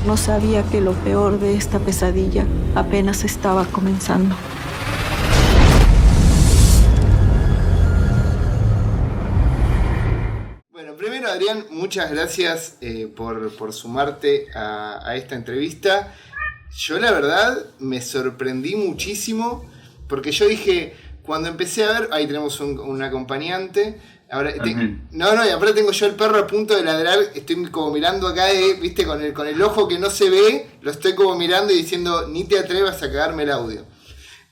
No sabía que lo peor de esta pesadilla apenas estaba comenzando. Bueno, primero Adrián, muchas gracias por sumarte a esta entrevista. Yo la verdad me sorprendí muchísimo porque yo dije, cuando empecé a ver, ahí tenemos un acompañante. Ahora, no, y aparte tengo yo el perro a punto de ladrar, estoy como mirando acá, viste, con el ojo que no se ve, lo estoy como mirando y diciendo, ni te atrevas a cagarme el audio.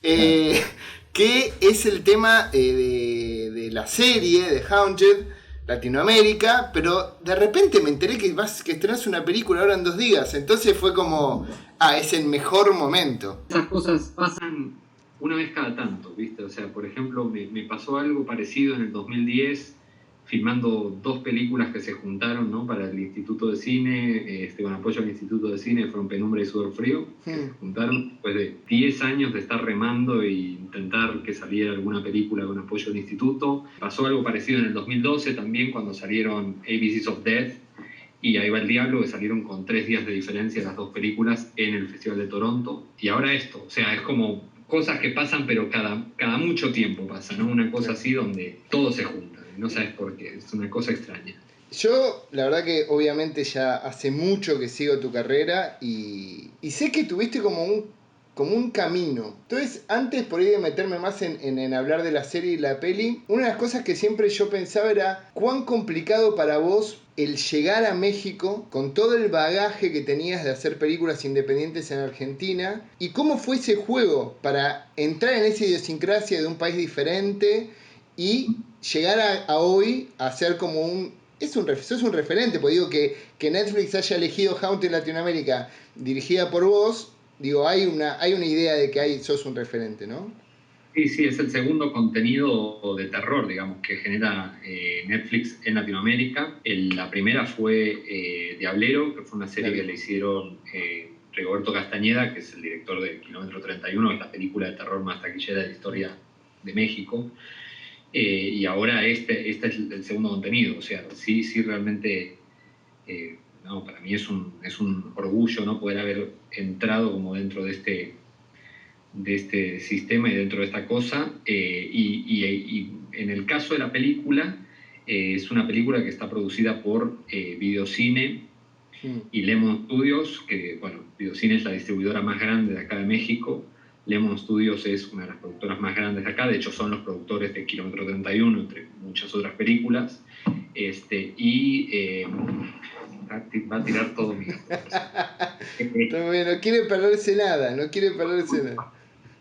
¿Qué es el tema de la serie de Haunted Latinoamérica? Pero de repente me enteré que estrenás una película ahora en 2 días, entonces fue como, es el mejor momento. Esas cosas pasan una vez cada tanto, ¿viste? O sea, por ejemplo, me pasó algo parecido en el 2010, filmando 2 películas que se juntaron, ¿no? Para el Instituto de Cine, con apoyo al Instituto de Cine, fueron Penumbra y Sudor Frío, que se juntaron después de 10 años de estar remando e intentar que saliera alguna película con apoyo al Instituto. Pasó algo parecido en el 2012 también, cuando salieron ABCs of Death y Ahí va el diablo, que salieron con 3 días de diferencia las 2 películas en el Festival de Toronto. Y ahora esto, o sea, es como cosas que pasan, pero cada mucho tiempo pasa, ¿no? Una cosa así donde todo se junta, no sabes por qué, es una cosa extraña. Yo, la verdad que obviamente ya hace mucho que sigo tu carrera y sé que tuviste como un camino. Entonces, antes por ahí de meterme más en hablar de la serie y la peli, una de las cosas que siempre yo pensaba era cuán complicado para vos el llegar a México con todo el bagaje que tenías de hacer películas independientes en Argentina y cómo fue ese juego para entrar en esa idiosincrasia de un país diferente y llegar a hoy a ser como sos un referente, porque digo que Netflix haya elegido Haunted en Latinoamérica dirigida por vos, digo, hay una idea de que sos un referente, ¿no? Sí, es el segundo contenido de terror, digamos, que genera Netflix en Latinoamérica. La primera fue Diablero, que fue una serie que le hicieron Rigoberto Castañeda, que es el director de Kilómetro 31, que es la película de terror más taquillera de la historia de México. Y ahora este es el segundo contenido, o sea, sí realmente, para mí es un orgullo, ¿no? Poder haber entrado como dentro de este sistema y dentro de esta cosa, y en el caso de la película, es una película que está producida por Videocine y Lemon Studios, que, bueno, Videocine es la distribuidora más grande de acá de México. Lemon Studios es una de las productoras más grandes de acá, de hecho son los productores de Kilómetro 31, entre muchas otras películas, va a tirar todo mi gato. No quiere perderse nada.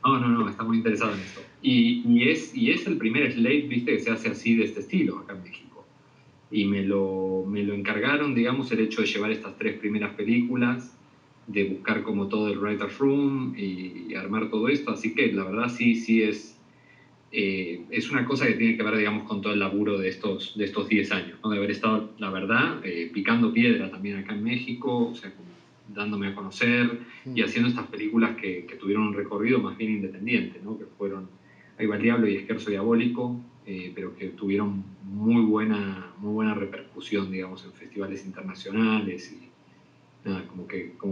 No, está muy interesado en esto. Y es el primer slate, viste, que se hace así de este estilo acá en México. Y me lo encargaron, digamos, el hecho de llevar estas 3 primeras películas, de buscar como todo el writer's room y armar todo esto. Así que la verdad sí es una cosa que tiene que ver, digamos, con todo el laburo de estos 10 años, ¿no? De haber estado, la verdad, picando piedra también acá en México, o sea, como dándome a conocer y haciendo estas películas que tuvieron un recorrido más bien independiente, ¿no? Que fueron Ahí va el diablo y Esquerzo Diabólico, pero que tuvieron muy buena repercusión, digamos, en festivales internacionales y nada, como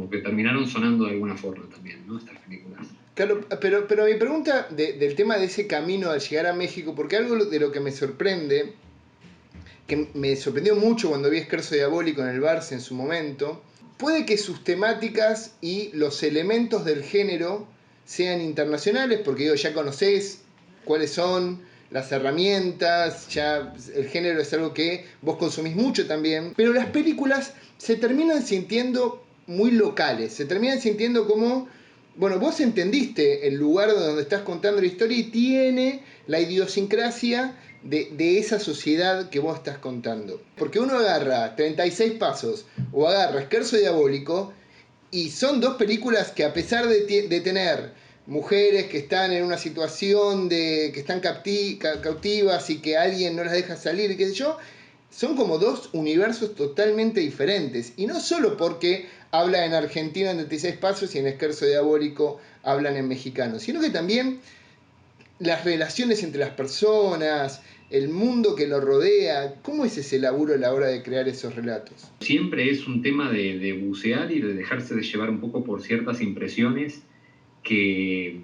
que terminaron sonando de alguna forma también, ¿no? Estas películas. Claro, pero mi pregunta del tema de ese camino al llegar a México, porque algo de lo que me sorprende, que me sorprendió mucho cuando vi Esquerzo Diabólico en el Barça en su momento, puede que sus temáticas y los elementos del género sean internacionales, porque digo, ya conocés cuáles son las herramientas, ya el género es algo que vos consumís mucho también, pero las películas se terminan sintiendo muy locales, se terminan sintiendo como, bueno, vos entendiste el lugar donde estás contando la historia y tiene la idiosincrasia de esa sociedad que vos estás contando. Porque uno agarra 36 pasos o agarra Esquerzo Diabólico y son 2 películas que, a pesar de tener mujeres que están en una situación que están cautivas y que alguien no las deja salir, qué sé yo, son como 2 universos totalmente diferentes. Y no solo porque habla en argentino en 36 pasos y en Esquerzo Diabólico hablan en mexicano, sino que también las relaciones entre las personas, el mundo que lo rodea. ¿Cómo es ese laburo a la hora de crear esos relatos? Siempre es un tema de bucear y de dejarse de llevar un poco por ciertas impresiones que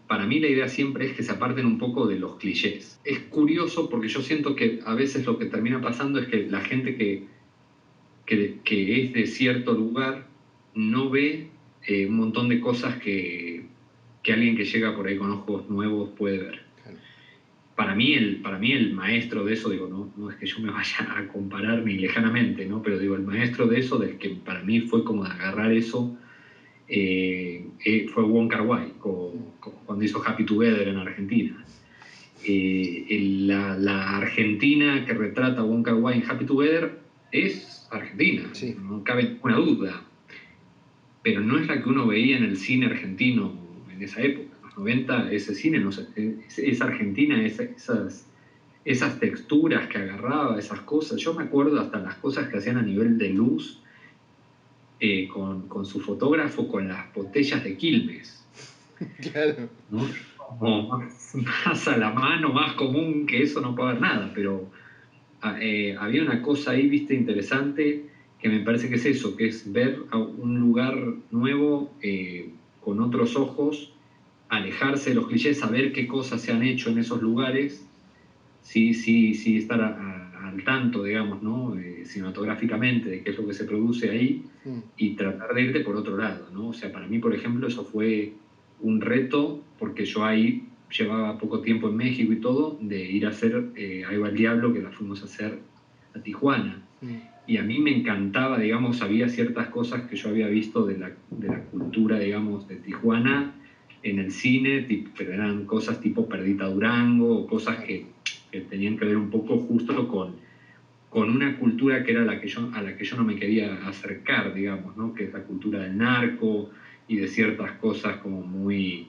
para mí la idea siempre es que se aparten un poco de los clichés. Es curioso porque yo siento que a veces lo que termina pasando es que la gente que es de cierto lugar no ve un montón de cosas que alguien que llega por ahí con ojos nuevos puede ver. Claro. Para mí el maestro de eso, digo, no es que yo me vaya a comparar ni lejanamente, ¿no? Pero digo, el maestro de eso, del que para mí fue como de agarrar eso, fue Wong Kar-wai, cuando hizo Happy Together en Argentina. La Argentina que retrata Wong Kar-wai en Happy Together es Argentina, Sí. no cabe ninguna duda, pero no es la que uno veía en el cine argentino en esa época. En los 90 ese cine, no sé, esa Argentina, esas texturas que agarraba, esas cosas, yo me acuerdo hasta las cosas que hacían a nivel de luz, con su fotógrafo, con las botellas de Quilmes. Claro. ¿No? Como más a la mano, más común que eso no puede haber nada, pero había una cosa ahí, viste, interesante, que me parece que es eso, que es ver a un lugar nuevo con otros ojos, alejarse de los clichés, saber qué cosas se han hecho en esos lugares, sí estar al tanto, digamos, ¿no? Cinematográficamente, de qué es lo que se produce ahí, y tratar de irte por otro lado, ¿no? O sea, para mí, por ejemplo, eso fue un reto, porque yo ahí llevaba poco tiempo en México y todo, de ir a hacer Ahí va el diablo, que la fuimos a hacer a Tijuana. Y a mí me encantaba, digamos, había ciertas cosas que yo había visto de la cultura, digamos, de Tijuana en el cine, pero eran cosas tipo Perdita Durango, o cosas que tenían que ver un poco justo con una cultura que era a la que yo no me quería acercar, digamos, ¿no? Que es la cultura del narco y de ciertas cosas como muy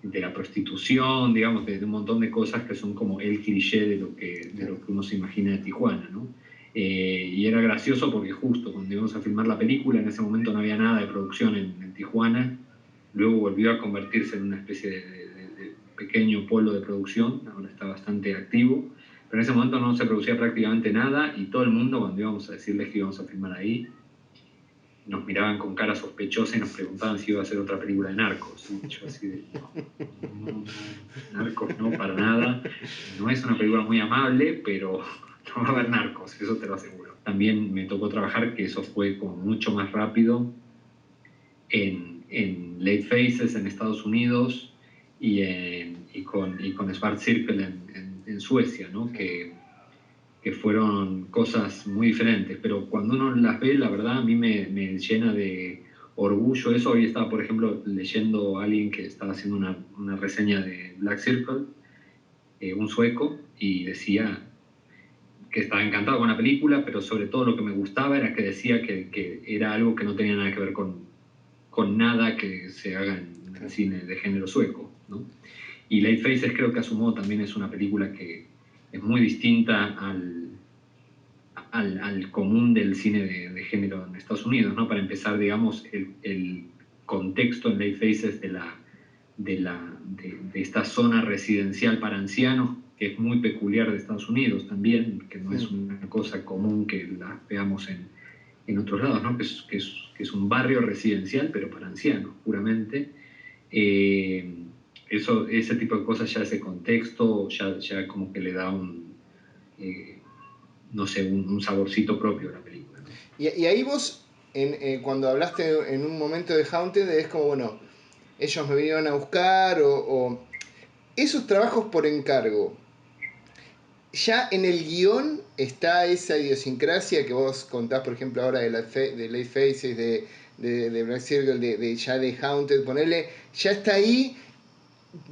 de la prostitución, digamos, de un montón de cosas que son como el cliché de lo que uno se imagina de Tijuana, ¿no? Y era gracioso porque justo cuando íbamos a filmar la película, en ese momento no había nada de producción en Tijuana, luego volvió a convertirse en una especie de pequeño polo de producción, ahora está bastante activo, pero en ese momento no se producía prácticamente nada y todo el mundo, cuando íbamos a decirles que íbamos a filmar ahí, nos miraban con cara sospechosa y nos preguntaban si iba a hacer otra película de narcos. Y yo así de, no, narcos no, para nada. No es una película muy amable, pero no va a haber narcos, eso te lo aseguro. También me tocó trabajar, que eso fue como mucho más rápido, en Late Faces en Estados Unidos y con Smart Circle en Suecia, ¿no? Que fueron cosas muy diferentes, pero cuando uno las ve, la verdad a mí me llena de orgullo eso. Hoy estaba, por ejemplo, leyendo a alguien que estaba haciendo una reseña de Black Circle, un sueco, y decía que estaba encantado con la película, pero sobre todo lo que me gustaba era que decía que era algo que no tenía nada que ver con nada que se haga en el cine de género sueco, ¿no? Y Late Faces creo que a su modo también es una película que es muy distinta al común del cine de género en Estados Unidos, ¿no? Para empezar, digamos, el contexto en Late Faces de esta zona residencial para ancianos, que es muy peculiar de Estados Unidos también, que no es una cosa común que la veamos en otros lados, ¿no? Que es un barrio residencial, pero para ancianos, puramente. Ese tipo de cosas, ya ese contexto, ya como que le da no sé, un saborcito propio a la película, ¿no? Y ahí vos, cuando hablaste en un momento de Haunted, es como, bueno, ellos me vinieron a buscar o esos trabajos por encargo. Ya en el guión está esa idiosincrasia que vos contás, por ejemplo, ahora de Late Faces, de Black Circle, ya de Haunted, ponerle, ya está ahí,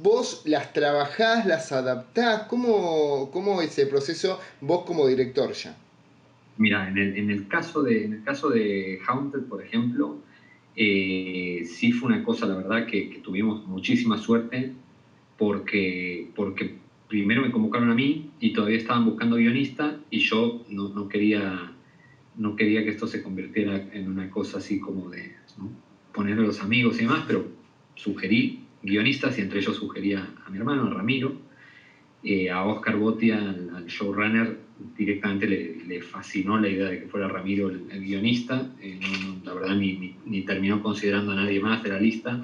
vos las trabajás, las adaptás, ¿cómo ese proceso vos como director ya? Mira, en el caso de Haunted, por ejemplo, sí fue una cosa, la verdad, que tuvimos muchísima suerte porque primero me convocaron a mí y todavía estaban buscando guionista y yo no quería que esto se convirtiera en una cosa así como de, ¿no?, poner a los amigos y demás, pero sugerí guionistas y entre ellos sugería a mi hermano, a Ramiro. A Oscar Botia, al showrunner, directamente le fascinó la idea de que fuera Ramiro el guionista. La verdad ni terminó considerando a nadie más de la lista,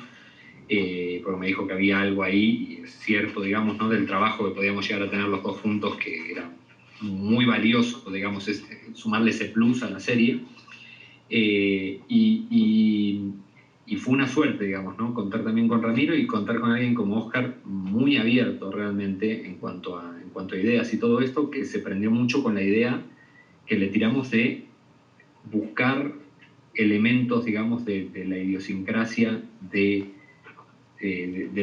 porque me dijo que había algo ahí, y es cierto, digamos, ¿no?, del trabajo que podíamos llegar a tener los dos juntos, que era muy valioso, digamos, sumarle ese plus a la serie. Y fue una suerte, digamos, ¿no?, contar también con Ramiro y contar con alguien como Oscar, muy abierto realmente en cuanto a ideas y todo esto, que se prendió mucho con la idea que le tiramos de buscar elementos, digamos, de la idiosincrasia de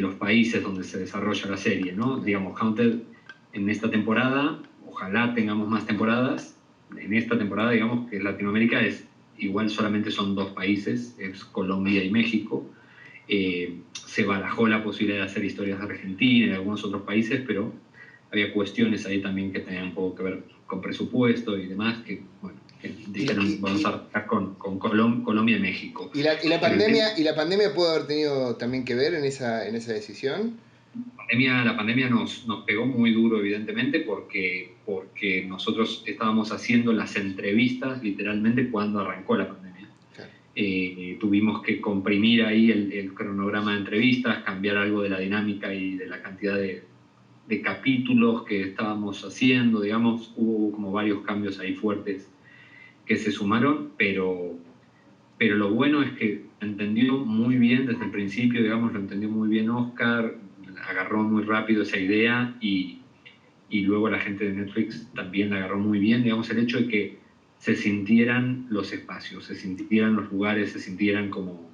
los países donde se desarrolla la serie, ¿no? Digamos, Haunted en esta temporada, ojalá tengamos más temporadas, en esta temporada, digamos, que es Latinoamérica, igual solamente son 2 países, es Colombia y México. Se barajó la posibilidad de hacer historias de Argentina y de algunos otros países, pero había cuestiones ahí también que tenían un poco que ver con presupuesto y demás, que, bueno, que dijeron vamos a arrancar con Colombia y México. ¿Y la pandemia puede haber tenido también que ver en esa decisión? La pandemia nos pegó muy duro, evidentemente, porque nosotros estábamos haciendo las entrevistas literalmente cuando arrancó la pandemia. Claro. Tuvimos que comprimir ahí el cronograma de entrevistas, cambiar algo de la dinámica y de la cantidad de capítulos que estábamos haciendo, digamos, hubo como varios cambios ahí fuertes que se sumaron, pero lo bueno es que entendió muy bien desde el principio, digamos, lo entendió muy bien Oscar, agarró muy rápido esa idea y luego la gente de Netflix también la agarró muy bien, digamos, el hecho de que se sintieran los espacios, se sintieran los lugares, se sintieran como,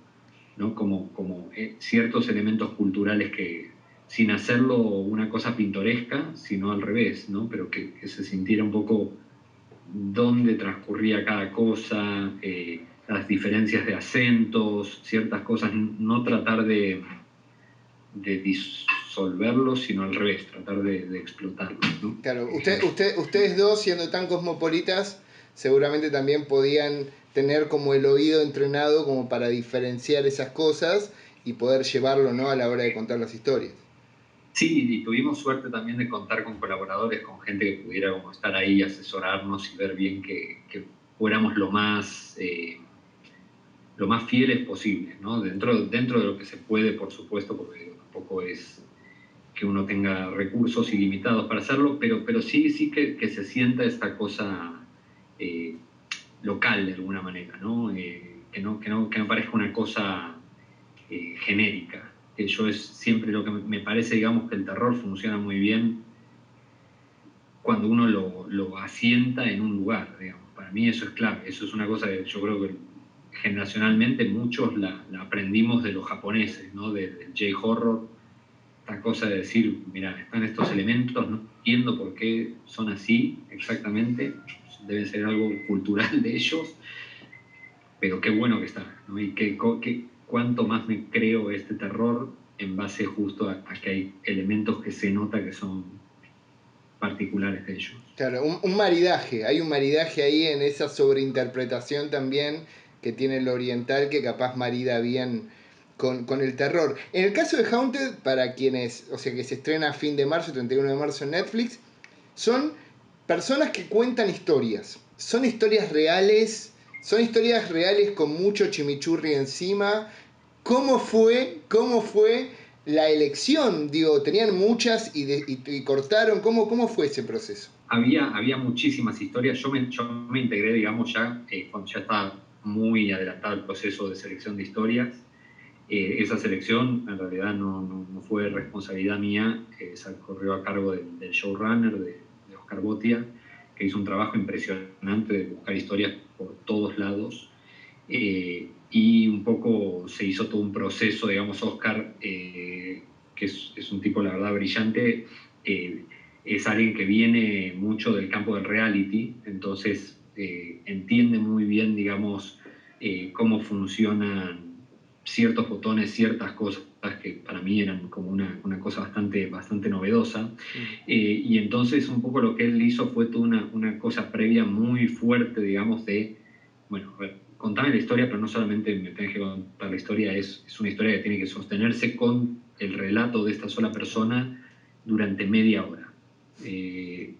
¿no?, como ciertos elementos culturales que, sin hacerlo una cosa pintoresca, sino al revés, ¿no?, pero que se sintiera un poco dónde transcurría cada cosa, las diferencias de acentos, ciertas cosas, no tratar de disolverlos, sino al revés, tratar de explotarlos, ¿no? Claro, ustedes dos, siendo tan cosmopolitas, seguramente también podían tener como el oído entrenado como para diferenciar esas cosas y poder llevarlo, ¿no?, a la hora de contar las historias. Sí, y tuvimos suerte también de contar con colaboradores, con gente que pudiera como estar ahí, asesorarnos y ver bien que fuéramos lo más fieles posible, ¿no? Dentro de lo que se puede, por supuesto, porque tampoco es que uno tenga recursos ilimitados para hacerlo, pero sí que se sienta esta cosa local de alguna manera, ¿no? Que no parezca una cosa genérica. Yo es siempre lo que me parece, digamos, que el terror funciona muy bien cuando uno lo asienta en un lugar, digamos. Para mí eso es clave, eso es una cosa que yo creo que generacionalmente muchos la aprendimos de los japoneses, ¿no?, del J-horror, esta cosa de decir, mira, están estos elementos, no entiendo por qué son así exactamente, debe ser algo cultural de ellos, pero qué bueno que está, ¿no? Y cuánto más me creo este terror en base justo a que hay elementos que se nota que son particulares de ellos. Claro, un maridaje, hay un maridaje ahí en esa sobreinterpretación también que tiene el oriental, que capaz marida bien con el terror. En el caso de Haunted, para quienes, o sea, que se estrena a fin de marzo, 31 de marzo en Netflix, son personas que cuentan historias. Son historias reales con mucho chimichurri encima. ¿Cómo fue la elección? Digo, tenían muchas y cortaron. ¿Cómo fue ese proceso? Había muchísimas historias. Yo me integré, digamos, ya cuando ya estaba muy adelantado el proceso de selección de historias. Esa selección en realidad no fue responsabilidad mía, se corrió a cargo del showrunner, de Oscar Botia, que hizo un trabajo impresionante de buscar historias por todos lados. Y un poco se hizo todo un proceso, digamos, Oscar, que es un tipo, la verdad, brillante, es alguien que viene mucho del campo del reality, entonces entiende muy bien, digamos, cómo funcionan ciertos botones, ciertas cosas que para mí eran como una cosa bastante novedosa. Y entonces un poco lo que él hizo fue toda una cosa previa muy fuerte, digamos, de, bueno, a ver, contame la historia, pero no solamente me tenés que contar la historia, es una historia que tiene que sostenerse con el relato de esta sola persona durante media hora.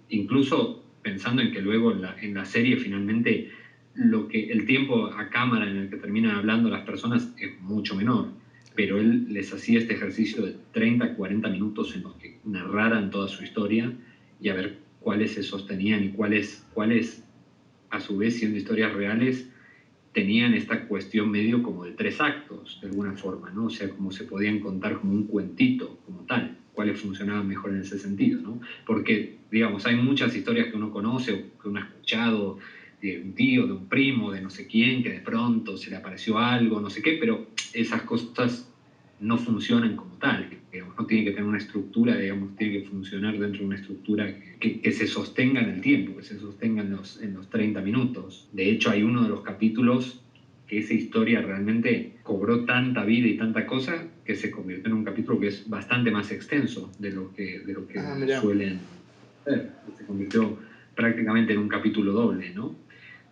Incluso pensando en que luego en la serie finalmente el tiempo a cámara en el que terminan hablando las personas es mucho menor, pero él les hacía este ejercicio de 30, 40 minutos en los que narraran toda su historia y a ver cuáles se sostenían y cuáles a su vez, siendo historias reales, tenían esta cuestión medio como de 3 actos, de alguna forma, ¿no? O sea, como se podían contar como un cuentito, como tal, cuáles funcionaban mejor en ese sentido, ¿no? Porque, digamos, hay muchas historias que uno conoce o que uno ha escuchado de un tío, de un primo, de no sé quién, que de pronto se le apareció algo, no sé qué, pero esas cosas no funcionan como tal, digamos, no tiene que tener una estructura, digamos, tiene que funcionar dentro de una estructura que se sostenga en el tiempo, que se sostenga en los 30 minutos. De hecho, hay uno de los capítulos que esa historia realmente cobró tanta vida y tanta cosa que se convirtió en un capítulo que es bastante más extenso de lo que suelen hacer. Se convirtió prácticamente en un capítulo doble, ¿no?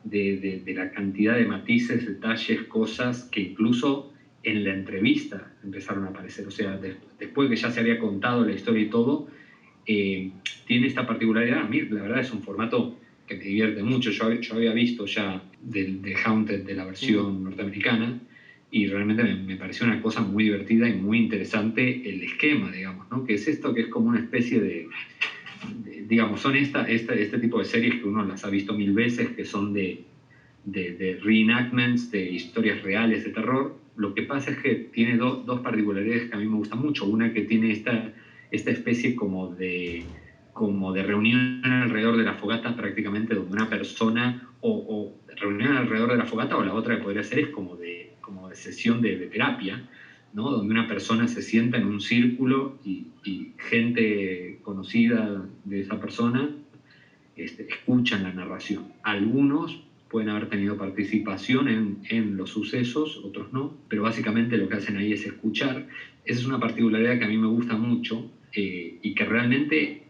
De la cantidad de matices, detalles, cosas que incluso en la entrevista empezaron a aparecer. O sea, después que ya se había contado la historia y todo, tiene esta particularidad. A mí, la verdad, es un formato que me divierte mucho. Yo había visto ya de Haunted, de la versión norteamericana, y realmente me pareció una cosa muy divertida y muy interesante el esquema, digamos, ¿no? Que es esto, que es como una especie de digamos, son este tipo de series que uno las ha visto 1000 veces, que son de reenactments, de historias reales de terror. Lo que pasa es que tiene dos particularidades que a mí me gustan mucho. Una, que tiene esta especie como de reunión alrededor de la fogata, prácticamente, donde una persona, o reunión alrededor de la fogata, o la otra que podría ser es como de sesión de terapia, ¿no? Donde una persona se sienta en un círculo y gente conocida de esa persona escuchan la narración. Algunos pueden haber tenido participación en los sucesos, otros no, pero básicamente lo que hacen ahí es escuchar. Esa es una particularidad que a mí me gusta mucho, y que realmente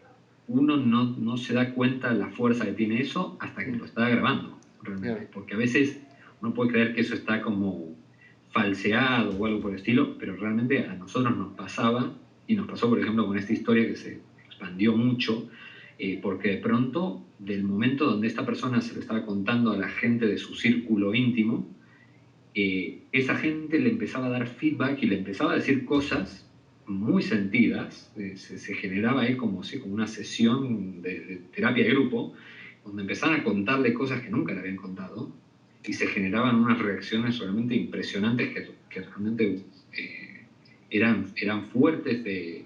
uno no se da cuenta de la fuerza que tiene eso hasta que lo está grabando, realmente. Porque a veces uno puede creer que eso está como falseado o algo por el estilo, pero realmente a nosotros nos pasaba, y nos pasó, por ejemplo, con esta historia que se expandió mucho, porque de pronto, del momento donde esta persona se lo estaba contando a la gente de su círculo íntimo, esa gente le empezaba a dar feedback y le empezaba a decir cosas muy sentidas. Se generaba ahí como una sesión de terapia de grupo, donde empezaban a contarle cosas que nunca le habían contado, y se generaban unas reacciones realmente impresionantes que realmente eran fuertes de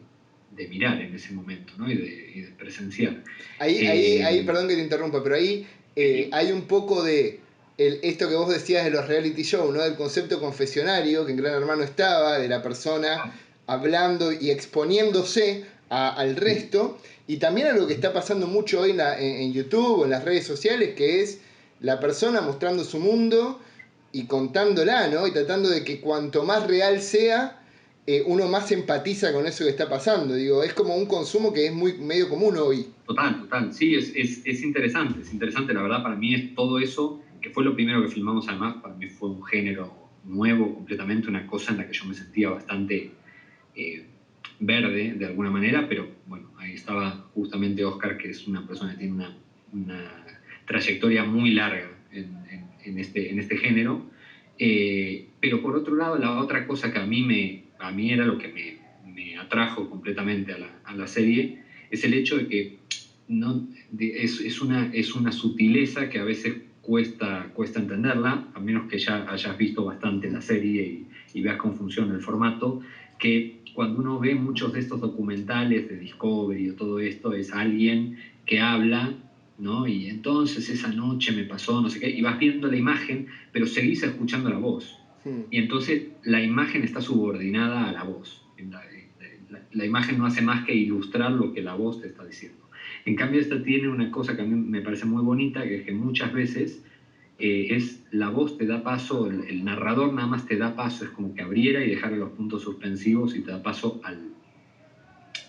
mirar en ese momento, ¿no? y de presenciar. Ahí, perdón que te interrumpa, pero ahí hay un poco de esto que vos decías de los reality shows, ¿no? Del concepto confesionario, que en Gran Hermano estaba, de la persona hablando y exponiéndose al resto, y también a lo que está pasando mucho hoy en YouTube o en las redes sociales, que es la persona mostrando su mundo y contándola, ¿no? Y tratando de que cuanto más real sea, uno más empatiza con eso que está pasando. Digo, es como un consumo que es medio común hoy. Total. Sí, es interesante. La verdad, para mí es todo eso, que fue lo primero que filmamos. Además, para mí fue un género nuevo completamente, una cosa en la que yo me sentía bastante verde, de alguna manera, pero bueno, ahí estaba justamente Oscar, que es una persona que tiene una trayectoria muy larga en este género. Pero por otro lado, la otra cosa que a mí era lo que me atrajo completamente a la serie, es el hecho de que es una sutileza que a veces cuesta entenderla, a menos que ya hayas visto bastante la serie y veas cómo funciona el formato, que cuando uno ve muchos de estos documentales de Discovery o todo esto, es alguien que habla, ¿no? Y entonces esa noche me pasó, no sé qué, y vas viendo la imagen, pero seguís escuchando la voz. Y entonces la imagen está subordinada a la voz. La imagen no hace más que ilustrar lo que la voz te está diciendo. En cambio, esta tiene una cosa que a mí me parece muy bonita, que es que muchas veces es la voz te da paso, el narrador nada más te da paso, es como que abriera y dejara los puntos suspensivos y te da paso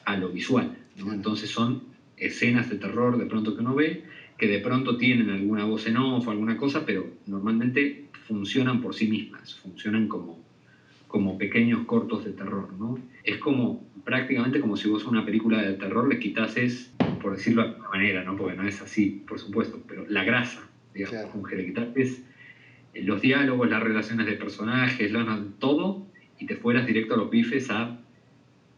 a lo visual, ¿no? Entonces son escenas de terror de pronto que uno ve, que de pronto tienen alguna voz en off o alguna cosa, pero normalmente funcionan por sí mismas, funcionan como como pequeños cortos de terror, ¿no? Es como, prácticamente como si vos a una película de terror le quitases, por decirlo de alguna manera, ¿no? Porque no es así, por supuesto, pero la grasa, digamos, Claro. como que le quitases los diálogos, las relaciones de personajes, todo, y te fueras directo a los bifes a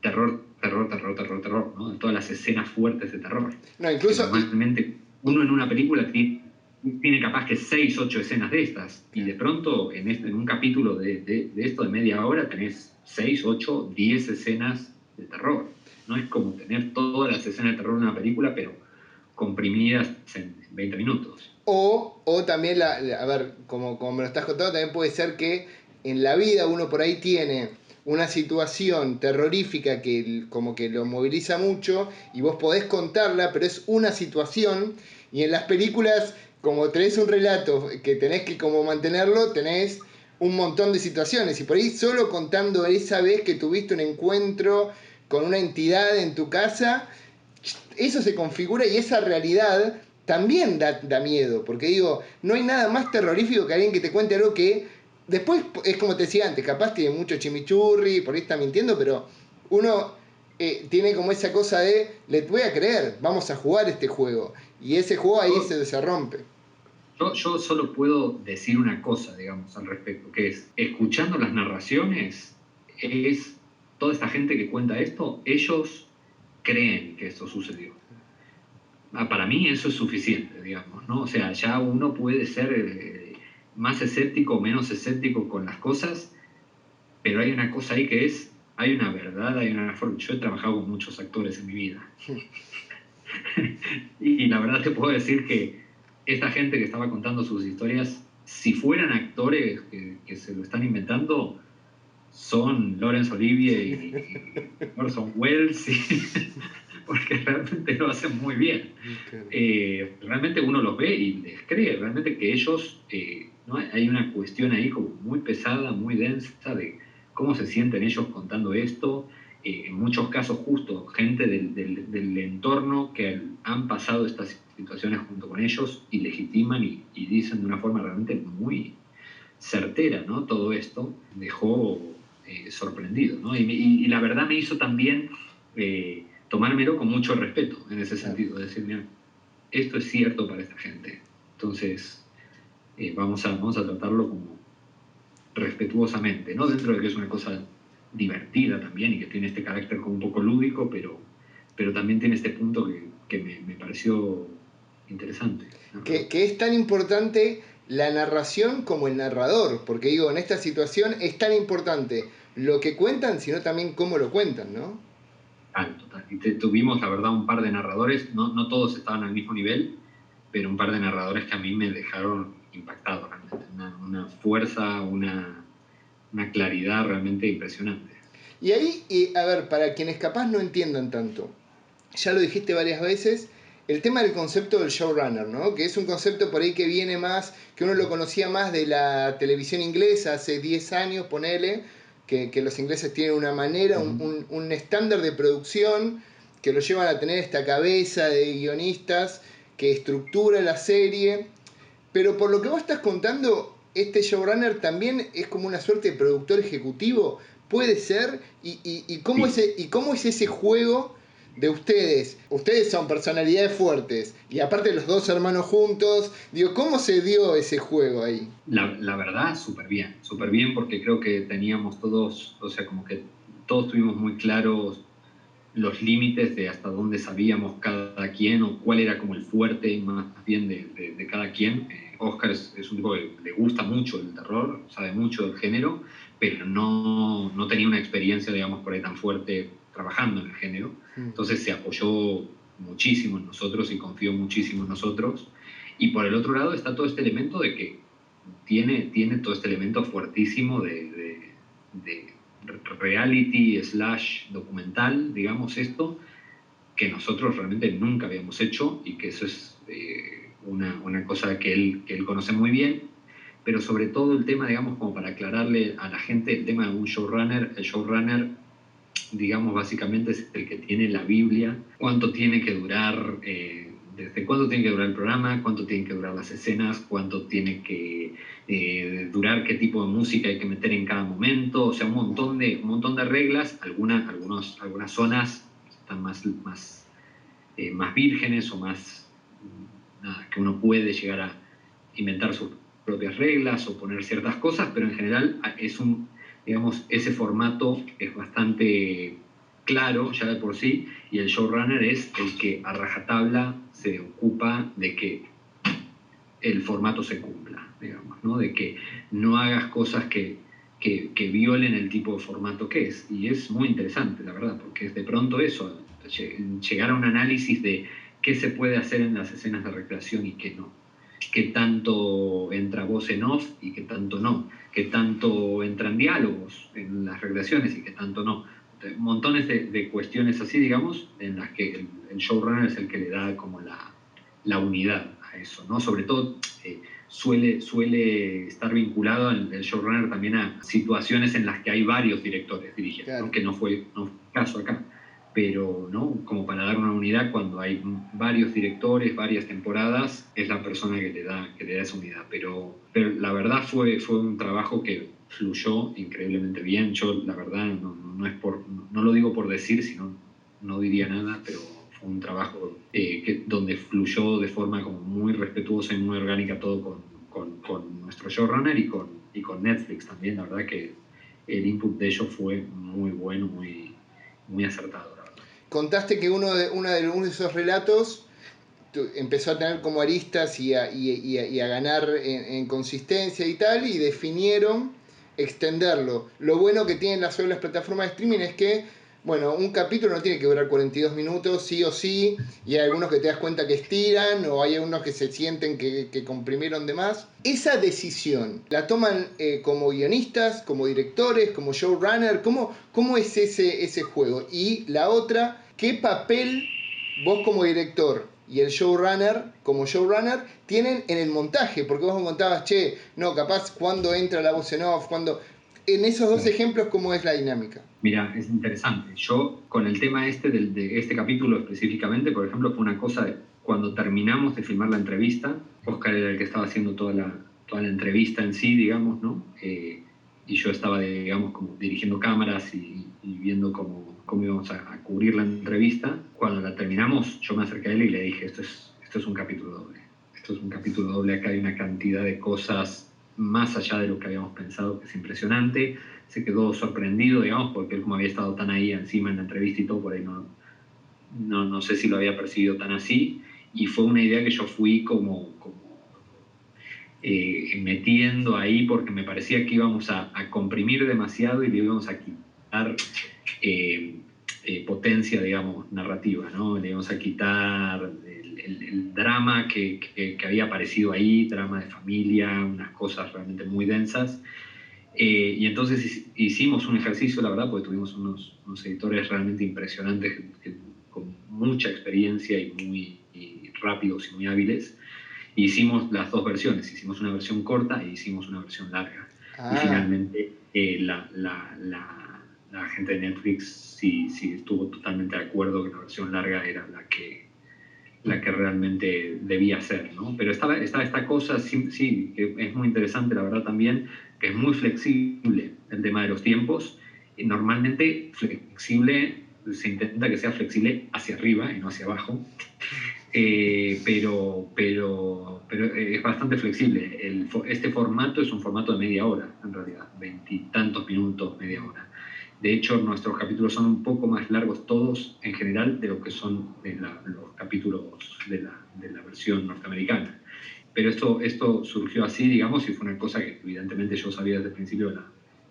terror, terror, terror, terror, terror, ¿no? Todas las escenas fuertes de terror. No, incluso... Normalmente uno en una película tiene capaz que 6, 8 escenas de estas, y de pronto en un capítulo de esto de media hora tenés 6, 8, 10 escenas de terror. No es como tener todas las escenas de terror en una película, pero comprimidas en 20 minutos. O también, a ver, como me lo estás contando, también puede ser que en la vida uno por ahí tiene una situación terrorífica que como que lo moviliza mucho y vos podés contarla, pero es una situación, y en las películas, como tenés un relato que tenés que como mantenerlo, tenés un montón de situaciones, y por ahí solo contando esa vez que tuviste un encuentro con una entidad en tu casa, eso se configura y esa realidad también da miedo, porque digo, no hay nada más terrorífico que alguien que te cuente algo que después es como te decía antes, capaz tiene mucho chimichurri, por ahí está mintiendo, pero uno tiene como esa cosa de, le voy a creer, vamos a jugar este juego, y ese juego ahí se rompe. Yo solo puedo decir una cosa, digamos, al respecto, que es, escuchando las narraciones, es toda esta gente que cuenta esto, ellos creen que esto sucedió. Para mí eso es suficiente, digamos, ¿no? O sea, ya uno puede ser más escéptico o menos escéptico con las cosas, pero hay una cosa ahí que es, hay una verdad, hay una forma. Yo he trabajado con muchos actores en mi vida. Y la verdad te puedo decir que esta gente que estaba contando sus historias, si fueran actores que se lo están inventando, son Laurence Olivier y Orson Welles, porque realmente lo hacen muy bien. Realmente uno los ve y les cree, realmente que ellos, ¿no? Hay una cuestión ahí como muy pesada, muy densa de cómo se sienten ellos contando esto. En muchos casos justo gente del entorno que han pasado estas situaciones junto con ellos y legitiman y dicen de una forma realmente muy certera, ¿no? Todo esto dejó sorprendido, ¿no? Y la verdad me hizo también tomármelo con mucho respeto en ese sentido, de decir, mira, esto es cierto para esta gente, entonces vamos a tratarlo como respetuosamente, ¿no? Dentro de que es una cosa divertida también y que tiene este carácter como un poco lúdico, pero también tiene este punto que me pareció interesante, ¿no? Que es tan importante la narración como el narrador, porque digo, en esta situación es tan importante lo que cuentan, sino también cómo lo cuentan, ¿no? Total. Y tuvimos, la verdad, un par de narradores, no todos estaban al mismo nivel, pero un par de narradores que a mí me dejaron impactado realmente. Una fuerza, una claridad realmente impresionante. Y ahí, a ver, para quienes capaz no entiendan tanto, ya lo dijiste varias veces, el tema del concepto del showrunner, ¿no? Que es un concepto por ahí que viene más, que uno lo conocía más de la televisión inglesa hace 10 años, ponele, que los ingleses tienen una manera, un estándar de producción que lo llevan a tener esta cabeza de guionistas que estructura la serie. Pero por lo que vos estás contando, este showrunner también es como una suerte de productor ejecutivo. ¿Puede ser? ¿Y cómo, Sí. cómo es ese juego de ustedes? Ustedes son personalidades fuertes. Y aparte los dos hermanos juntos. Digo, ¿cómo se dio ese juego ahí? La verdad, súper bien, porque creo que teníamos todos, o sea, como que todos tuvimos muy claros los límites de hasta dónde sabíamos cada quien o cuál era como el fuerte más bien de cada quien. Oscar es un tipo que le gusta mucho el terror, sabe mucho del género, pero no tenía una experiencia, digamos, por ahí tan fuerte trabajando en el género. Entonces se apoyó muchísimo en nosotros y confió muchísimo en nosotros. Y por el otro lado está todo este elemento de que tiene todo este elemento fuertísimo de reality / documental, digamos esto, que nosotros realmente nunca habíamos hecho y que eso es una cosa que él conoce muy bien, pero sobre todo el tema, digamos, como para aclararle a la gente el tema de un showrunner. El showrunner, digamos, básicamente es el que tiene la Biblia, cuánto tiene que durar, desde cuánto tiene que durar el programa, cuánto tienen que durar las escenas, cuánto tiene que durar, qué tipo de música hay que meter en cada momento, o sea, un montón de reglas, algunas zonas están más vírgenes o más, nada, que uno puede llegar a inventar sus propias reglas o poner ciertas cosas, pero en general digamos, ese formato es bastante claro ya de por sí, y el showrunner es el que a rajatabla se ocupa de que el formato se cumpla, digamos, ¿no? De que no hagas cosas que violen el tipo de formato que es. Y es muy interesante, la verdad, porque es de pronto eso, llegar a un análisis de qué se puede hacer en las escenas de recreación y qué no. Qué tanto entra voz en off y qué tanto no. Qué tanto entran diálogos en las recreaciones y qué tanto no. Montones de cuestiones así, digamos, en las que el showrunner es el que le da como la unidad a eso, ¿no? Sobre todo suele estar vinculado el showrunner también a situaciones en las que hay varios directores dirigiendo, claro. ¿no? Que no fue el caso acá, pero ¿no? Como para dar una unidad cuando hay varios directores, varias temporadas, es la persona que le da esa unidad, pero la verdad fue un trabajo que fluyó increíblemente bien. Yo la verdad no lo digo por decir, sino no diría nada, pero fue un trabajo donde fluyó de forma como muy respetuosa y muy orgánica todo con nuestro showrunner y con Netflix también. La verdad que el input de ellos fue muy bueno, muy acertado, la verdad. Contaste que uno de esos relatos empezó a tener como aristas y a ganar en consistencia y tal, y definieron extenderlo. Lo bueno que tienen las plataformas de streaming es que, bueno, un capítulo no tiene que durar 42 minutos, sí o sí, y hay algunos que te das cuenta que estiran, o hay algunos que se sienten que comprimieron de más. Esa decisión, ¿la toman como guionistas, como directores, como showrunner? ¿Cómo es ese juego? Y la otra, ¿qué papel vos como director y el showrunner como showrunner tienen en el montaje? Porque vos me contabas, no, capaz cuando entra la voz en off, en esos dos ejemplos, ¿cómo es la dinámica? Mira, es interesante. Yo, con el tema de este capítulo específicamente, por ejemplo, fue una cosa de cuando terminamos de filmar la entrevista, Oscar era el que estaba haciendo toda la entrevista en sí, digamos, ¿no? Y yo estaba, digamos, como dirigiendo cámaras y viendo cómo íbamos a cubrir la entrevista. Cuando la terminamos, yo me acerqué a él y le dije, esto es un capítulo doble. Esto es un capítulo doble, acá hay una cantidad de cosas más allá de lo que habíamos pensado, que es impresionante. Se quedó sorprendido, digamos, porque él como había estado tan ahí encima en la entrevista y todo, por ahí no sé si lo había percibido tan así, y fue una idea que yo fui como metiendo ahí porque me parecía que íbamos a comprimir demasiado y le íbamos a quitar potencia, digamos, narrativa, ¿no? Le íbamos a quitar el drama que había aparecido ahí, drama de familia, unas cosas realmente muy densas. Y entonces hicimos un ejercicio, la verdad, porque tuvimos unos editores realmente impresionantes, con mucha experiencia y muy rápidos y muy hábiles. Hicimos las dos versiones, hicimos una versión corta e hicimos una versión larga. Y finalmente la gente de Netflix sí estuvo totalmente de acuerdo que la versión larga era la que realmente debía ser, ¿no? Pero estaba esta cosa, sí, que es muy interesante, la verdad también, que es muy flexible el tema de los tiempos. Y normalmente flexible, se intenta que sea flexible hacia arriba y no hacia abajo. Pero es bastante flexible. Este formato es un formato de media hora, en realidad, 20 y tantos minutos, media hora. De hecho, nuestros capítulos son un poco más largos todos, en general, de lo que son los capítulos de la versión norteamericana. Pero esto surgió así, digamos, y fue una cosa que evidentemente yo sabía desde el principio.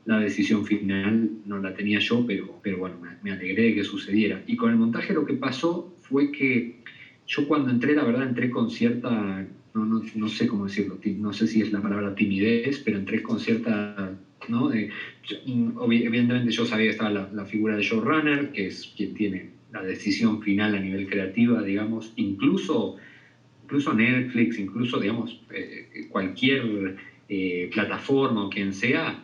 La decisión final no la tenía yo, pero bueno, me alegré de que sucediera. Y con el montaje lo que pasó fue que yo cuando entré, la verdad, entré con cierta, no sé cómo decirlo, no sé si es la palabra timidez, pero entré con cierta, ¿no? Evidentemente yo sabía que estaba la figura de showrunner, que es quien tiene la decisión final a nivel creativa, digamos, incluso Netflix, incluso, digamos, cualquier plataforma o quien sea,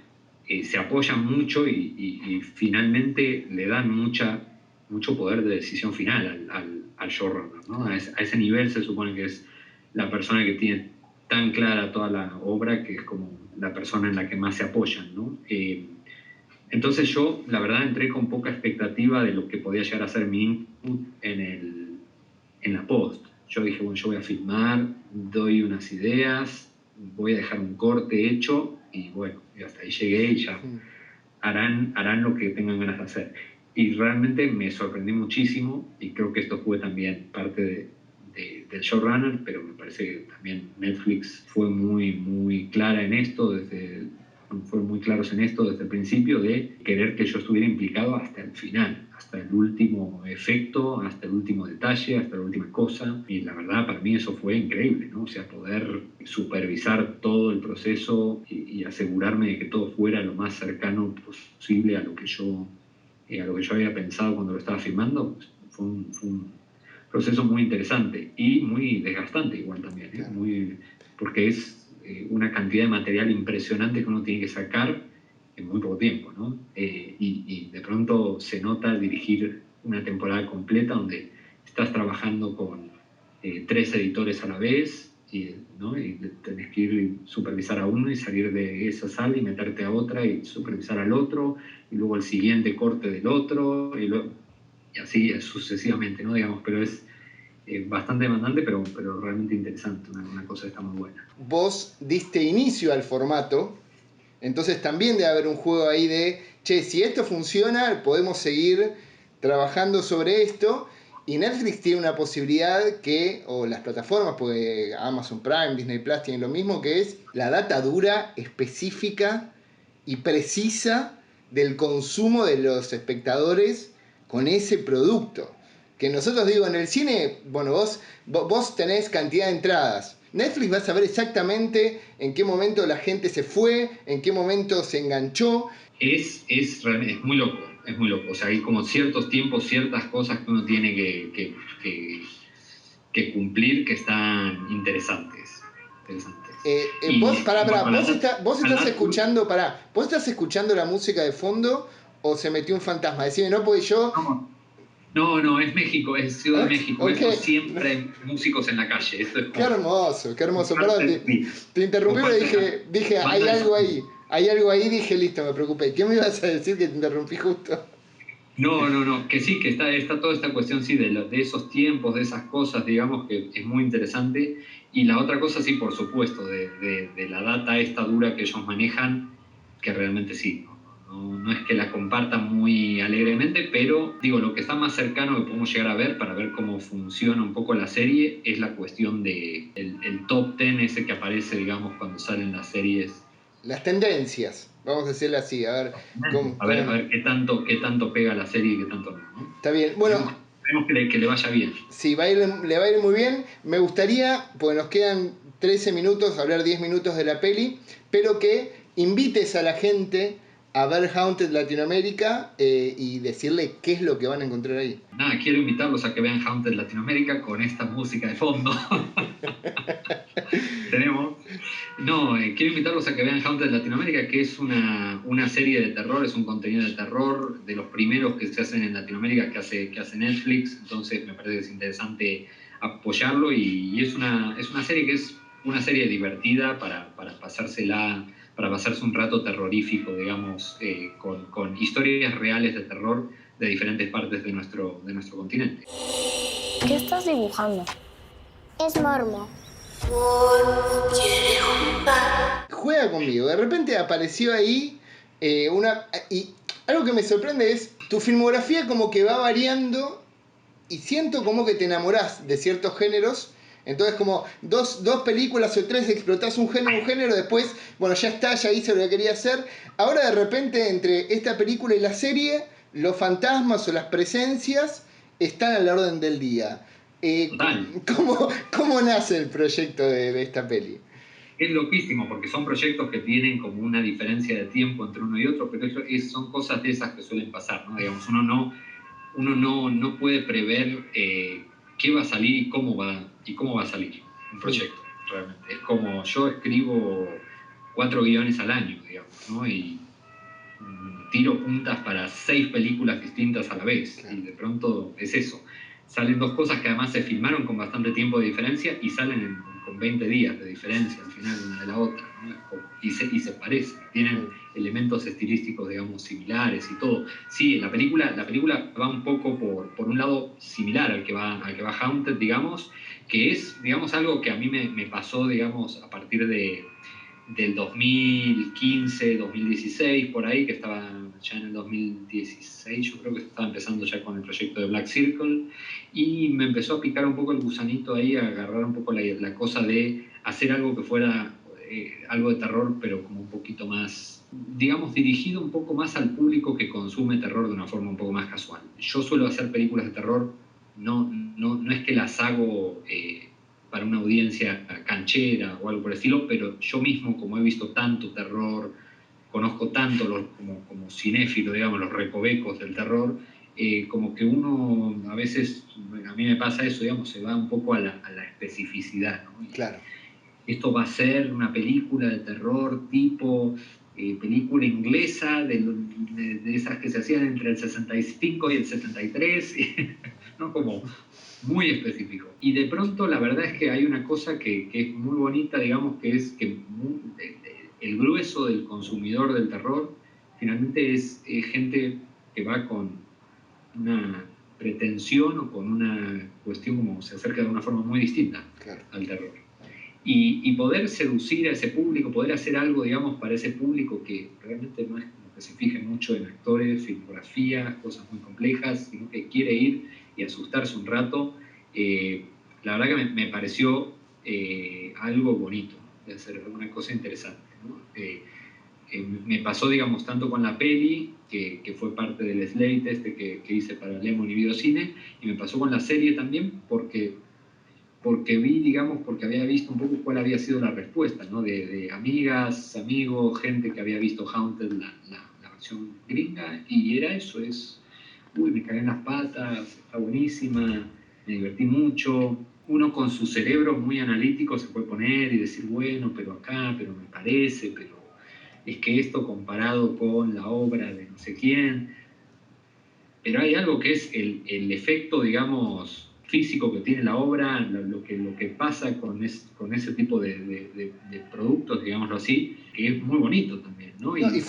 se apoyan mucho y finalmente le dan mucho poder de decisión final al showrunner, ¿no? A ese nivel se supone que es la persona que tiene tan clara toda la obra, que es como la persona en la que más se apoyan, ¿no? Entonces yo, la verdad, entré con poca expectativa de lo que podía llegar a ser mi input en la post. Yo dije, bueno, yo voy a filmar, doy unas ideas, voy a dejar un corte hecho y bueno, y hasta ahí llegué y ya harán lo que tengan ganas de hacer. Y realmente me sorprendí muchísimo y creo que esto fue también parte del showrunner, pero me parece que también Netflix fue muy clara en esto, fueron muy claros en esto desde el principio, de querer que yo estuviera implicado hasta el final, hasta el último efecto, hasta el último detalle, hasta la última cosa. Y la verdad, para mí eso fue increíble, ¿no? O sea, poder supervisar todo el proceso y asegurarme de que todo fuera lo más cercano posible a lo que yo había pensado cuando lo estaba filmando, fue un proceso muy interesante y muy desgastante igual también, ¿eh? Porque es una cantidad de material impresionante que uno tiene que sacar en muy poco tiempo, ¿no? Y de pronto se nota dirigir una temporada completa donde estás trabajando con 3 editores a la vez, ¿no? Y tenés que ir supervisar a uno y salir de esa sala y meterte a otra y supervisar al otro, y luego el siguiente corte del otro, y así sucesivamente, ¿no? Digamos, pero es bastante demandante, pero realmente interesante, una cosa que está muy buena. Vos diste inicio al formato, entonces también debe haber un juego ahí de, che, si esto funciona, podemos seguir trabajando sobre esto. Y Netflix tiene una posibilidad que, o las plataformas, porque Amazon Prime, Disney Plus tienen lo mismo, que es la data dura, específica y precisa del consumo de los espectadores con ese producto. Que nosotros, digo, en el cine, bueno, vos tenés cantidad de entradas. Netflix va a saber exactamente en qué momento la gente se fue, en qué momento se enganchó. Es muy loco, es muy loco. O sea, hay como ciertos tiempos, ciertas cosas que uno tiene que cumplir que están interesantes. Vos estás escuchando, ¿vos estás escuchando la música de fondo o se metió un fantasma? Decime, no, porque yo... No, es México, es Ciudad de México. Okay. Esto siempre hay músicos en la calle. Esto es qué hermoso. Perdón, te interrumpí, pero dije, hay algo ahí, dije, listo, me preocupé. ¿Qué me ibas a decir que te interrumpí justo? No, que sí, que está toda esta cuestión, sí, de esos tiempos, de esas cosas, digamos, que es muy interesante. Y la otra cosa, sí, por supuesto, de la data esta dura que ellos manejan, que realmente sí, no es que la compartan muy alegremente, pero digo, lo que está más cercano que podemos llegar a ver para ver cómo funciona un poco la serie es la cuestión de el top 10 ese que aparece, digamos, cuando salen las series. Las tendencias, vamos a decirlo así, a ver qué tanto pega la serie y qué tanto no. Está bien, bueno, esperemos que le vaya bien. Sí, le va a ir muy bien. Me gustaría, pues nos quedan 13 minutos, hablar 10 minutos de la peli, pero que invites a la gente a ver Haunted Latinoamérica y decirle qué es lo que van a encontrar ahí. Nada, quiero invitarlos a que vean Haunted Latinoamérica con esta música de fondo. Quiero invitarlos a que vean Haunted Latinoamérica, que es una serie de terror, es un contenido de terror de los primeros que se hacen en Latinoamérica, que hace Netflix. Entonces me parece que es interesante apoyarlo, y es una serie que es una serie divertida para pasarse un rato terrorífico, digamos, con historias reales de terror de diferentes partes de nuestro continente. ¿Qué estás dibujando? Es Mormo. Juega conmigo. De repente apareció ahí y algo que me sorprende es tu filmografía como que va variando y siento como que te enamorás de ciertos géneros. Entonces como dos películas o 3 explotás un género, después, bueno, ya está, ya hice lo que quería hacer. Ahora de repente entre esta película y la serie, los fantasmas o las presencias están a la orden del día. ¿Cómo nace el proyecto de esta peli? Es loquísimo, porque son proyectos que tienen como una diferencia de tiempo entre uno y otro, pero son cosas de esas que suelen pasar, ¿no? Digamos, uno no puede prever qué va a salir y cómo va a salir un proyecto, realmente. Es como, yo escribo 4 guiones al año, digamos, ¿no? Y tiro puntas para 6 películas distintas a la vez, claro. Y de pronto es eso. Salen 2 cosas que además se filmaron con bastante tiempo de diferencia y salen en con 20 días de diferencia al final una de la otra, ¿no? Y se parecen, tienen elementos estilísticos, digamos, similares y todo. Sí, la película va un poco por un lado similar al que va Haunted, digamos, que es, digamos, algo que a mí me pasó, digamos, a partir del 2015, 2016, por ahí, que estaba ya en el 2016, yo creo que estaba empezando ya con el proyecto de Black Circle, y me empezó a picar un poco el gusanito ahí, a agarrar un poco la cosa de hacer algo que fuera algo de terror, pero como un poquito más, digamos, dirigido un poco más al público que consume terror de una forma un poco más casual. Yo suelo hacer películas de terror, no es que las hago para una audiencia canchera o algo por el estilo, pero yo mismo, como he visto tanto terror, conozco tanto como cinéfilo, digamos, los recovecos del terror, como que uno a veces, a mí me pasa eso, digamos, se va un poco a la especificidad, ¿no? Claro. Esto va a ser una película de terror tipo película inglesa, de esas que se hacían entre el 65 y el 73, ¿no? Como muy específico. Y de pronto la verdad es que hay una cosa que es muy bonita, digamos, que es que el grueso del consumidor del terror finalmente es gente que va con una pretensión o con una cuestión como se acerca de una forma muy distinta al terror. Y poder seducir a ese público, poder hacer algo, digamos, para ese público que realmente no es como que se fije mucho en actores, filmografías, cosas muy complejas, sino que quiere ir y asustarse un rato, la verdad que me pareció algo bonito, de hacer una cosa interesante, ¿no? Me pasó, digamos, tanto con la peli, que fue parte del slate que hice para Lemon y Videocine, y me pasó con la serie también, porque vi, digamos, porque había visto un poco cuál había sido la respuesta, ¿no? De amigas, amigos, gente que había visto Haunted, la versión gringa, y era eso, me cagué en las patas, está buenísima, me divertí mucho. Uno con su cerebro muy analítico se puede poner y decir, bueno, pero acá, pero me parece, pero es que esto comparado con la obra de no sé quién. Pero hay algo que es el efecto, digamos, físico que tiene la obra, lo que pasa con ese tipo de productos, digámoslo así, que es muy bonito también, ¿no? Y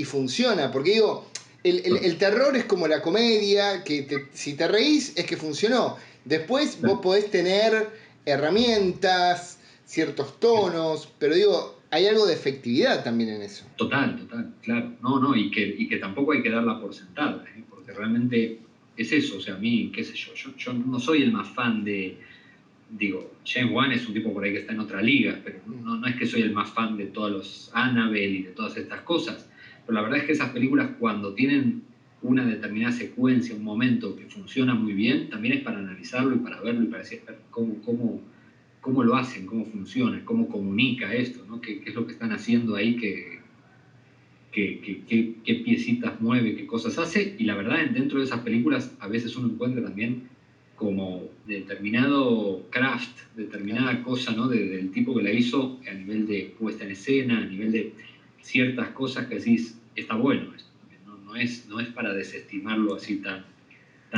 funciona, porque digo, el terror es como la comedia, que si te reís es que funcionó. Después vos podés tener herramientas, ciertos tonos, pero digo, hay algo de efectividad también en eso. Total, claro. No, y que tampoco hay que darla por sentada, porque realmente es eso, o sea, a mí, qué sé yo no soy el más fan de, digo, James Wan es un tipo por ahí que está en otra liga, pero no es que soy el más fan de todos los Annabelle y de todas estas cosas, pero la verdad es que esas películas cuando tienen una determinada secuencia, un momento que funciona muy bien, también es para analizarlo y para verlo y para decir cómo lo hacen, cómo funciona, cómo comunica esto, ¿no? ¿Qué es lo que están haciendo ahí, qué piecitas mueve, qué cosas hace? Y la verdad, dentro de esas películas a veces uno encuentra también como determinado craft, determinada cosa, ¿no? Del tipo que la hizo a nivel de puesta en escena, a nivel de ciertas cosas que decís, está bueno esto, no es para desestimarlo así tan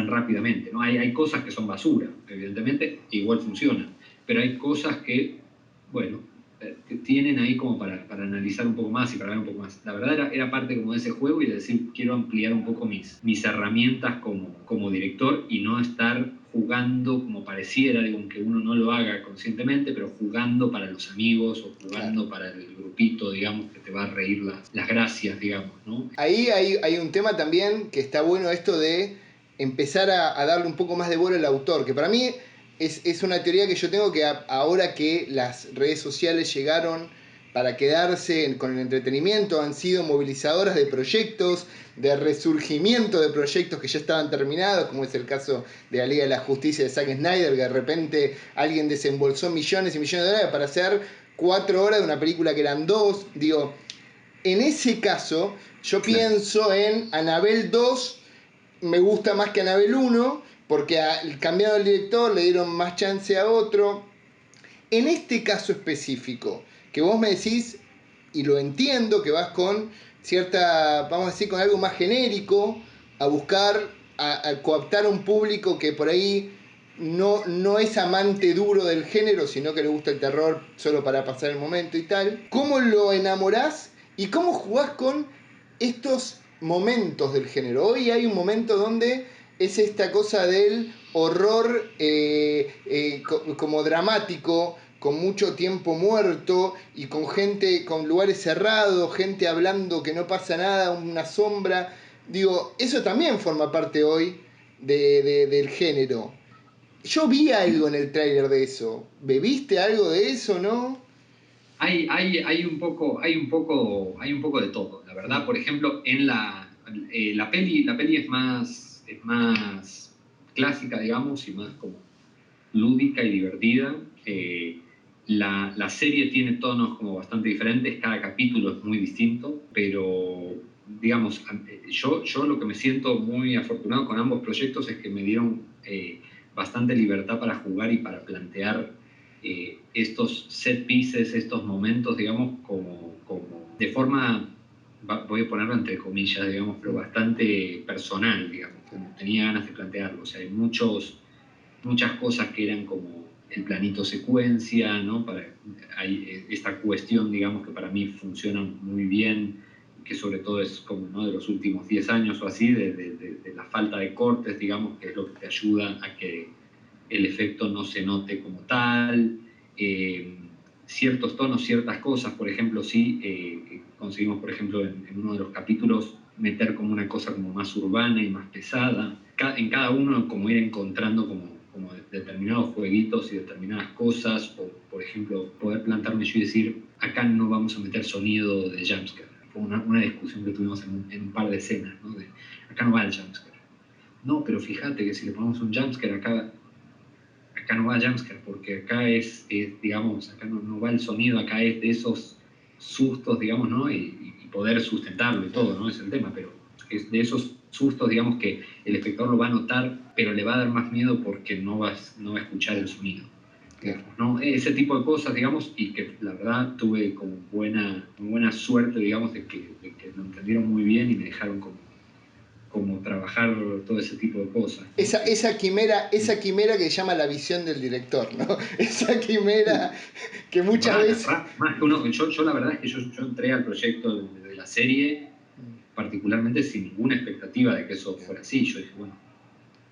rápidamente, ¿no? Hay cosas que son basura, evidentemente, igual funcionan, pero hay cosas que, bueno, que tienen ahí como para analizar un poco más y para ver un poco más. La verdad era parte como de ese juego y de decir, quiero ampliar un poco mis herramientas como director y no estar jugando como pareciera, digo, aunque uno no lo haga conscientemente, pero jugando para los amigos o jugando para el grupito, digamos, que te va a reír las gracias, digamos, ¿no? Ahí hay un tema también que está bueno, esto de empezar a darle un poco más de bola al autor, que para mí es una teoría que yo tengo, que ahora que las redes sociales llegaron para quedarse con el entretenimiento, han sido movilizadoras de proyectos, de resurgimiento de proyectos que ya estaban terminados, como es el caso de la Liga de la Justicia de Zack Snyder, que de repente alguien desembolsó millones y millones de dólares para hacer 4 horas de una película que eran 2. Digo, en ese caso, yo pienso en Annabelle 2, me gusta más que Annabelle 1, porque cambiado el director, le dieron más chance a otro. En este caso específico, que vos me decís, y lo entiendo, que vas con cierta, vamos a decir, con algo más genérico, a buscar, a cooptar a un público que por ahí no es amante duro del género, sino que le gusta el terror solo para pasar el momento y tal. ¿Cómo lo enamorás y cómo jugás con estos momentos del género? Hoy hay un momento donde es esta cosa del horror como dramático, con mucho tiempo muerto y con gente, con lugares cerrados, gente hablando que no pasa nada, una sombra. Digo, eso también forma parte hoy del género. Yo vi algo en el tráiler de eso. ¿Viste algo de eso, no? Hay un poco de todo, la verdad. Por ejemplo, en la peli es más clásica, digamos, y más como lúdica y divertida. La serie tiene tonos como bastante diferentes, cada capítulo es muy distinto, pero digamos, yo lo que me siento muy afortunado con ambos proyectos es que me dieron bastante libertad para jugar y para plantear estos set pieces, estos momentos, digamos, como de forma, voy a ponerlo entre comillas, digamos, pero bastante personal, digamos. Tenía ganas de plantearlo. O sea, hay muchas cosas que eran como el planito secuencia, ¿no? Hay esta cuestión, digamos, que para mí funciona muy bien, que sobre todo es como, ¿no?, de los últimos 10 años o así, de la falta de cortes, digamos, que es lo que te ayuda a que el efecto no se note como tal. Ciertos tonos, ciertas cosas, por ejemplo, sí, conseguimos, por ejemplo, en uno de los capítulos meter como una cosa como más urbana y más pesada. En cada uno como ir encontrando como determinados jueguitos y determinadas cosas, o por ejemplo, poder plantarme yo y decir, acá no vamos a meter sonido de jumpscare. Fue una discusión que tuvimos en un par de escenas, ¿no? Acá no va el jumpscare. No, pero fíjate que si le ponemos un jumpscare acá no va jumpscare, porque acá digamos, acá no va el sonido, acá es de esos sustos, digamos, ¿no? Y poder sustentarlo y todo, ¿no? Es el tema, pero es de esos sustos, digamos, que el espectador lo va a notar, pero le va a dar más miedo porque no va a escuchar el sonido. Digamos, ¿no? Ese tipo de cosas, digamos, y que la verdad tuve como buena suerte, digamos, de que lo entendieron muy bien y me dejaron como trabajar todo ese tipo de cosas, ¿no? Esa quimera que se llama la visión del director, ¿no? Esa quimera que muchas veces... Más que uno, yo la verdad es que yo entré al proyecto de la serie particularmente sin ninguna expectativa de que eso fuera así. Yo dije, bueno,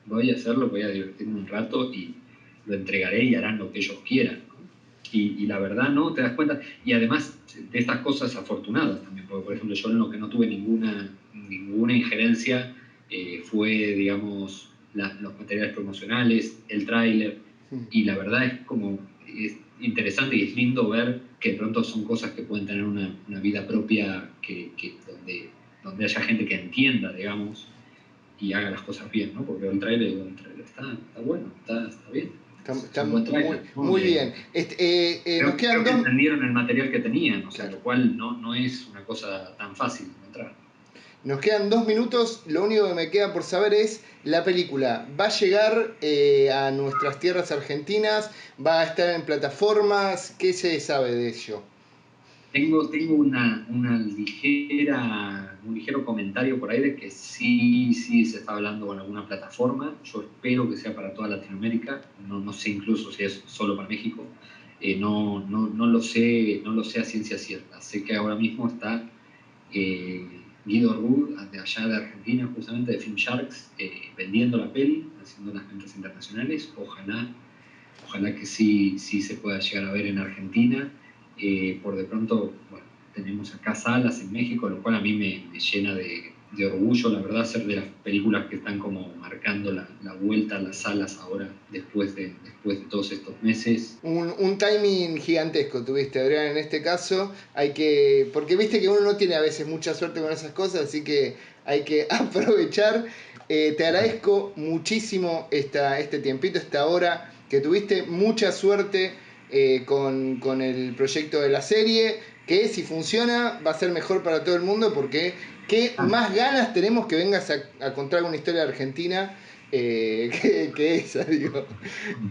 voy a hacerlo, voy a divertirme un rato y lo entregaré y harán lo que ellos quieran, ¿no? Y la verdad, ¿no? Te das cuenta. Y además de estas cosas afortunadas también, porque por ejemplo yo en lo que no tuve ninguna injerencia fue, digamos, los materiales promocionales, el tráiler, y la verdad es interesante y es lindo ver que de pronto son cosas que pueden tener una vida propia donde haya gente que entienda, digamos, y haga las cosas bien, ¿no? Porque el trailer está bueno, está bien. Está Muy bien. Nos quedan creo que entendieron el material que tenían, o sea, lo cual no es una cosa tan fácil de encontrar. Nos quedan 2 minutos, lo único que me queda por saber es, la película va a llegar a nuestras tierras argentinas, va a estar en plataformas, ¿qué se sabe de ello? Tengo un ligero comentario por ahí de que sí se está hablando con alguna plataforma. Yo espero que sea para toda Latinoamérica, no sé incluso si es solo para México. No lo sé a ciencia cierta. Sé que ahora mismo está Guido Rudd, de allá de Argentina, justamente de Film Sharks, vendiendo la peli, haciendo las ventas internacionales. Ojalá que sí se pueda llegar a ver en Argentina. Por de pronto, bueno, tenemos acá salas en México, lo cual a mí me llena de orgullo, la verdad, ser de las películas que están como marcando la vuelta a las salas ahora, después de todos estos meses. Un timing gigantesco tuviste, Adrián, en este caso. Porque viste que uno no tiene a veces mucha suerte con esas cosas, así que hay que aprovechar. Te agradezco muchísimo este tiempito, esta hora, que tuviste mucha suerte con el proyecto de la serie, que si funciona va a ser mejor para todo el mundo, porque qué más ganas tenemos que vengas a contar una historia argentina que esa, digo.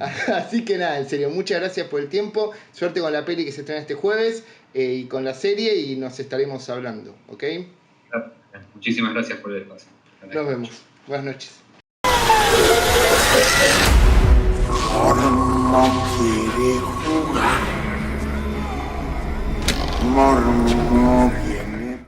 Así que nada, en serio, muchas gracias por el tiempo, suerte con la peli que se estrena este jueves y con la serie, y nos estaremos hablando, ¿ok? Muchísimas gracias por el espacio. Nos vemos, buenas noches. Mormo quiere jugar. Mormo quiere